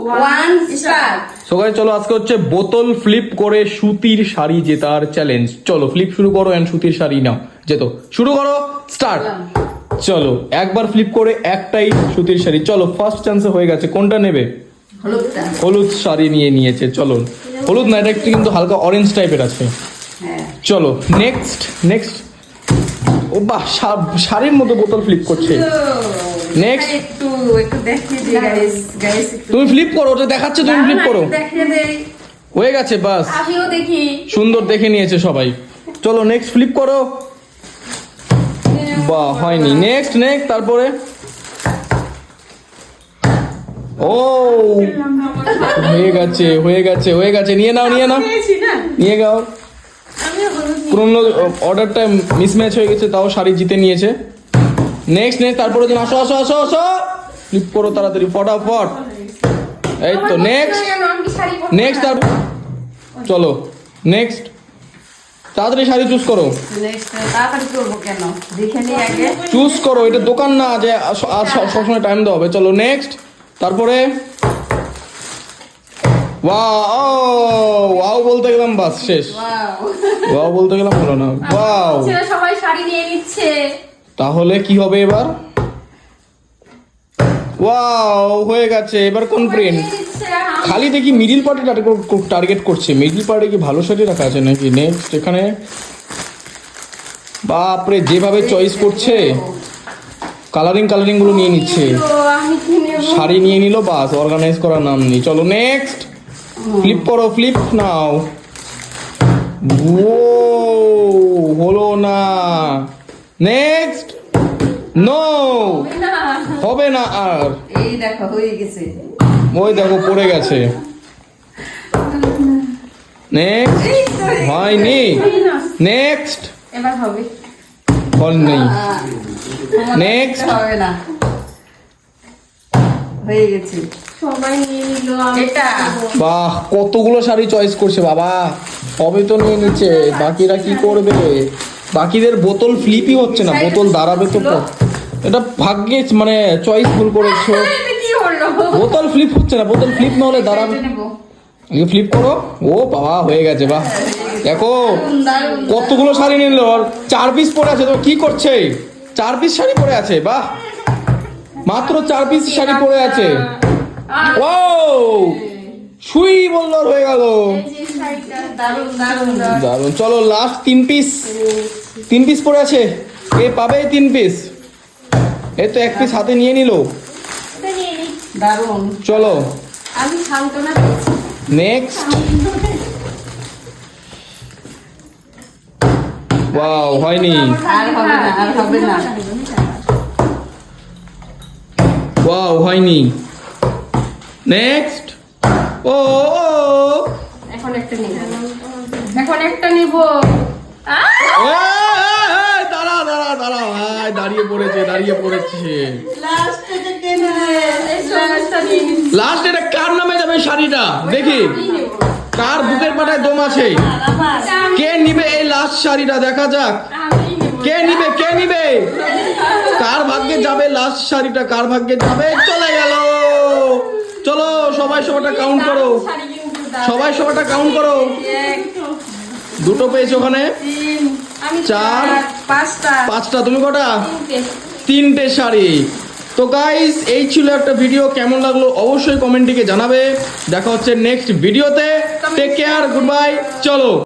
1 start. So guys চলো আজকে হচ্ছে বোতল ফ্লিপ করে সুতির শাড়ি জেতার চ্যালেঞ্জ। চলো ফ্লিপ শুরু করো এন্ড সুতির শাড়ি নাও যেতো। শুরু করো, স্টার্ট। চলো একবার ফ্লিপ করে একটাই সুতির শাড়ি। চলো ফার্স্ট চান্সে হয়ে গেছে। কোনটা নেবে? হলুদ শাড়ি নিয়েছে। চলো হলুদ না, এটা একটু কিন্তু হালকা অরেঞ্জ টাইপের আছে। চলো নেক্সট। ও বাহ, শাড়ির মতো বোতল ফ্লিপ করছে। নেক্সট একটু দেখিয়ে দিই গাইস। তুমি ফ্লিপ করো, ওটা দেখাচ্ছে, তুমি ফ্লিপ করো। দেখিয়ে দেই। হয়ে গেছে বাস, আমিও দেখি। সুন্দর দেখে নিয়েছে সবাই। চলো নেক্সট ফ্লিপ করো। বাহ, হয়নি। নেক্সট তারপরে ও হয়ে গেছে। নিয়ে নাও নিয়ে যাও। পুরোনো অর্ডারটা মিসম্যাচ হয়ে গেছে, তাও শাড়ি জিতে নিয়েছে। নেক্সট তারপরে দিন আসো ফ্লিপ করো তাড়াতাড়ি, ফটাফট। এই তো নেক্সট তারপর চলো নেক্সট তাড়াতাড়ি শাড়ি চুজ করো। চুজ করো, এটা দোকান না যে সবসময় টাইম দেওয়া হবে। চলো নেক্সট তারপরে ওয়াও বলতে গেলাম, বাস শেষ। ওয়াও বলতে গেলাম, হলো না। ওয়াও, সবাই শাড়ি নিয়ে নিচ্ছে। তাহলে কি হবে এবার? ওয়াও হয়ে গেছে। এবার কোন প্রিন্ট? খালি দেখি মিডিল পার্টে টার্গেট করছে। মিডিল পার্টে কি ভালো শাড়ি রাখা আছে নাকি? নেক্সট এখানে বাপরে, যেভাবে চয়েস করছে, কালারিং গুলো নিয়ে নিচ্ছে। শাড়ি নিয়ে নিল, বাস অর্গানাইজ করার নাম নেই। চলো নেক্সট ফ্লিপ করো, ফ্লিপ নাও। ও হলো না। নেক্সট নো, হবে না আর। এই দেখো হয়ে গেছে। ওই দেখো পড়ে গেছে। নেক্সট হয়নি। নেক্সট এবার হবে। ফল নেই। নেক্সট হবে না, হয়ে গেছে। সবাই নিয়ে নিল। এটা বাহ, কতগুলো শাড়ি চয়েস করছে বাবা। সবই তো নিয়ে নিচ্ছে, বাকিরা কি করবে? বাকিদের বোতল ফ্লিপই হচ্ছে না, বোতল দাঁড়াবে তো। এটা ভাগ্যে মানে চয়েস ভুল করেছো। বোতল ফ্লিপ হচ্ছে না, বোতল ফ্লিপ না হলে দাঁড়াবে। ফ্লিপ করো। ও বাবা, হয়ে গেছে। বাহ, দেখো কতগুলো শাড়ি নিয়ে নিল। আর 4 পিস পরে আছে। তো কি করছে? 4 পিস শাড়ি পরে আছে। বাহ, মাত্র 4 পিস শাড়ি পরে আছে। ও সুই বললো হয়ে গেল। দারুন। চলো লাস্ট 3 পিস পরে আছে। এ পাবে 3 পিস। এই তো 1 পিস হাতে নিয়ে নিল। দারুন। চলো আমি সান্ত্বনা নেক্সট। ওয়াও, হয়নি। আর হবে না। ওয়াও, হয়নি। নেক্সট। ও এখন একটা নিব। দাঁড়া ভাই, দাঁড়িয়ে পড়েছে। লাস্ট এটা কার নামে যাবে শাড়িটা? দেখি কার বুকের পাটায় দম আছে। কে নিবে এই লাস্ট শাড়িটা? দেখা যাক কে নিবে। কার ভাগ্যে যাবে লাস্ট শাড়িটা? কার ভাগ্যে যাবে? চলে গেল। চলো সবাই সবাইটা কাউন্ট করো। দুটো পেয়েছো ওখানে, 4 5টা। তুমি কটা? 3টে শাড়ি। তো গাইস এই ছিল একটা ভিডিও। কেমন লাগলো অবশ্যই কমেন্টে জানাবে। দেখা হচ্ছে নেক্সট ভিডিওতে। Take care, good bye. চলো।